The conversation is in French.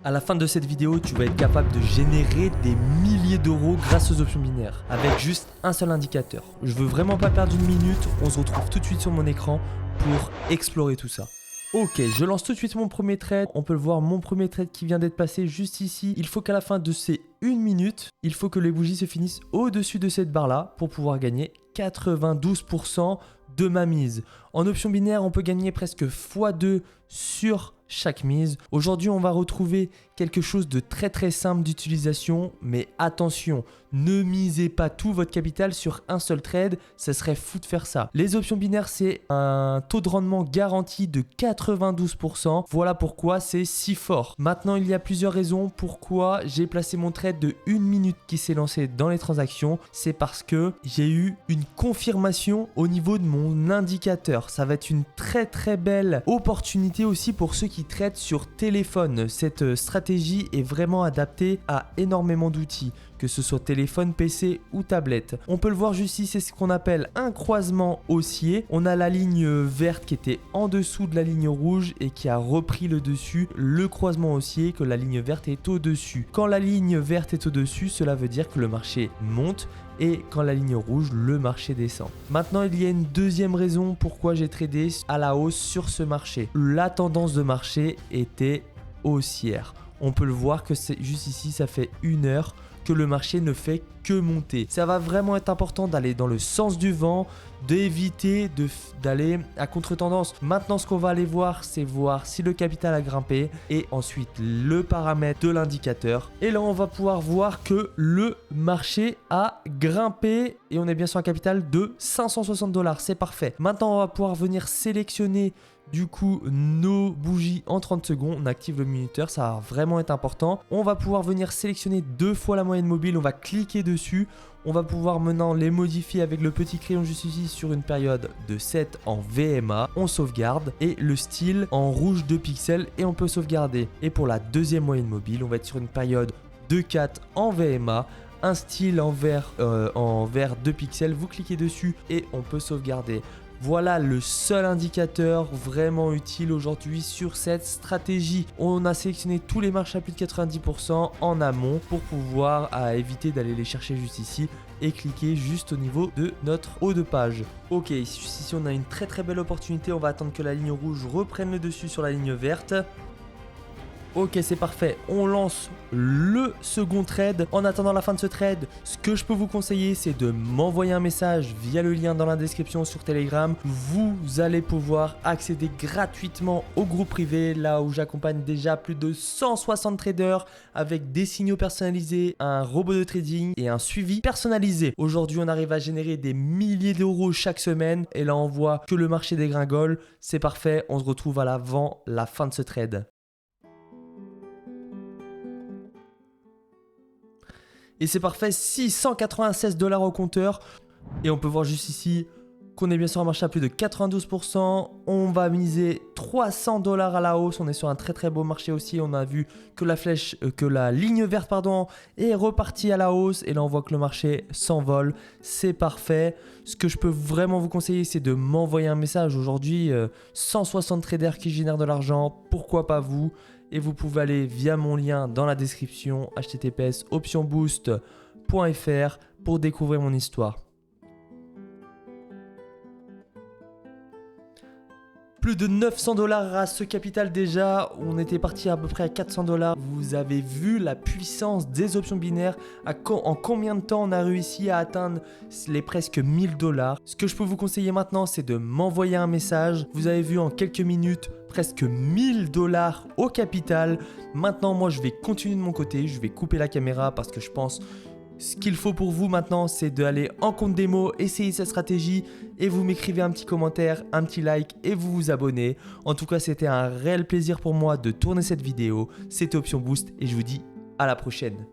À la fin de cette vidéo, tu vas être capable de générer des milliers d'euros grâce aux options binaires avec juste un seul indicateur. Je veux vraiment pas perdre une minute, on se retrouve tout de suite sur mon écran pour explorer tout ça. Ok, je lance tout de suite mon premier trade. On peut le voir, mon premier trade qui vient d'être passé juste ici. Il faut qu'à la fin de ces 1 minute, il faut que les bougies se finissent au-dessus de cette barre-là pour pouvoir gagner 92% de ma mise. En option binaire, on peut gagner presque x2 sur chaque mise. Aujourd'hui, on va retrouver quelque chose de très simple d'utilisation, mais attention, ne misez pas tout votre capital sur un seul trade, ça serait fou de faire ça. Les options binaires, c'est un taux de rendement garanti de 92%. Voilà pourquoi c'est si fort. Maintenant, il y a plusieurs raisons pourquoi j'ai placé mon trade de 1 minute qui s'est lancé dans les transactions. C'est parce que j'ai eu une confirmation au niveau de mon indicateur. Ça va être une très belle opportunité aussi pour ceux qui traitent sur téléphone. Cette stratégie est vraiment adaptée à énormément d'outils, que ce soit téléphone, PC ou tablette. On peut le voir juste ici, c'est ce qu'on appelle un croisement haussier. On a la ligne verte qui était en dessous de la ligne rouge et qui a repris le dessus. Le croisement haussier, que la ligne verte est au-dessus. Quand la ligne verte est au-dessus, cela veut dire que le marché monte. Et quand la ligne rouge, le marché descend. Maintenant, il y a une deuxième raison pourquoi j'ai tradé à la hausse sur ce marché. La tendance de marché était haussière. On peut le voir que c'est juste ici, ça fait 1 heure que le marché ne fait que monter. Ça va vraiment être important d'aller dans le sens du vent, d'éviter d'aller à contre-tendance. Maintenant, ce qu'on va aller voir, c'est voir si le capital a grimpé et ensuite le paramètre de l'indicateur. Et là, on va pouvoir voir que le marché a grimpé et on est bien sur un capital de 560 $. C'est parfait. Maintenant, on va pouvoir venir sélectionner du coup nos bougies en 30 secondes. On active le minuteur, ça va vraiment être important. On va pouvoir venir sélectionner 2 fois la moyenne mobile. On va cliquer dessus. On va pouvoir maintenant les modifier avec le petit crayon juste ici sur une période de 7 en VMA. On sauvegarde et le style en rouge 2 pixels et on peut sauvegarder. Et pour la deuxième moyenne mobile, on va être sur une période de 4 en VMA. Un style en vert 2 pixels. Vous cliquez dessus et on peut sauvegarder. Voilà le seul indicateur vraiment utile aujourd'hui sur cette stratégie. On a sélectionné tous les marchés à plus de 90% en amont pour pouvoir éviter d'aller les chercher juste ici et cliquer juste au niveau de notre haut de page. Ok, ici on a une très belle opportunité. On va attendre que la ligne rouge reprenne le dessus sur la ligne verte. Ok, c'est parfait. On lance le second trade. En attendant la fin de ce trade, ce que je peux vous conseiller, c'est de m'envoyer un message via le lien dans la description sur Telegram. Vous allez pouvoir accéder gratuitement au groupe privé, là où j'accompagne déjà plus de 160 traders avec des signaux personnalisés, un robot de trading et un suivi personnalisé. Aujourd'hui, on arrive à générer des milliers d'euros chaque semaine. Et là, on voit que le marché dégringole. C'est parfait. On se retrouve à l'avant la fin de ce trade. Et c'est parfait, 696 $ au compteur. Et on peut voir juste ici qu'on est bien sur un marché à plus de 92%. On va miser 300 $ à la hausse. On est sur un très beau marché aussi. On a vu que la ligne verte est repartie à la hausse. Et là, on voit que le marché s'envole. C'est parfait. Ce que je peux vraiment vous conseiller, c'est de m'envoyer un message. Aujourd'hui, 160 traders qui génèrent de l'argent. Pourquoi pas vous ? Et vous pouvez aller via mon lien dans la description, https://optionboost.fr pour découvrir mon histoire. Plus de 900 $ à ce capital déjà, on était parti à peu près à 400 $. Vous avez vu la puissance des options binaires, en combien de temps on a réussi à atteindre les presque 1000 $. Ce que je peux vous conseiller maintenant, c'est de m'envoyer un message. Vous avez vu en quelques minutes, presque 1000 $ au capital. Maintenant, moi, je vais continuer de mon côté. Je vais couper la caméra parce que je pense ce qu'il faut pour vous maintenant, c'est d'aller en compte démo, essayer cette stratégie et vous m'écrivez un petit commentaire, un petit like et vous vous abonnez. En tout cas, c'était un réel plaisir pour moi de tourner cette vidéo. C'était Option Boost et je vous dis à la prochaine.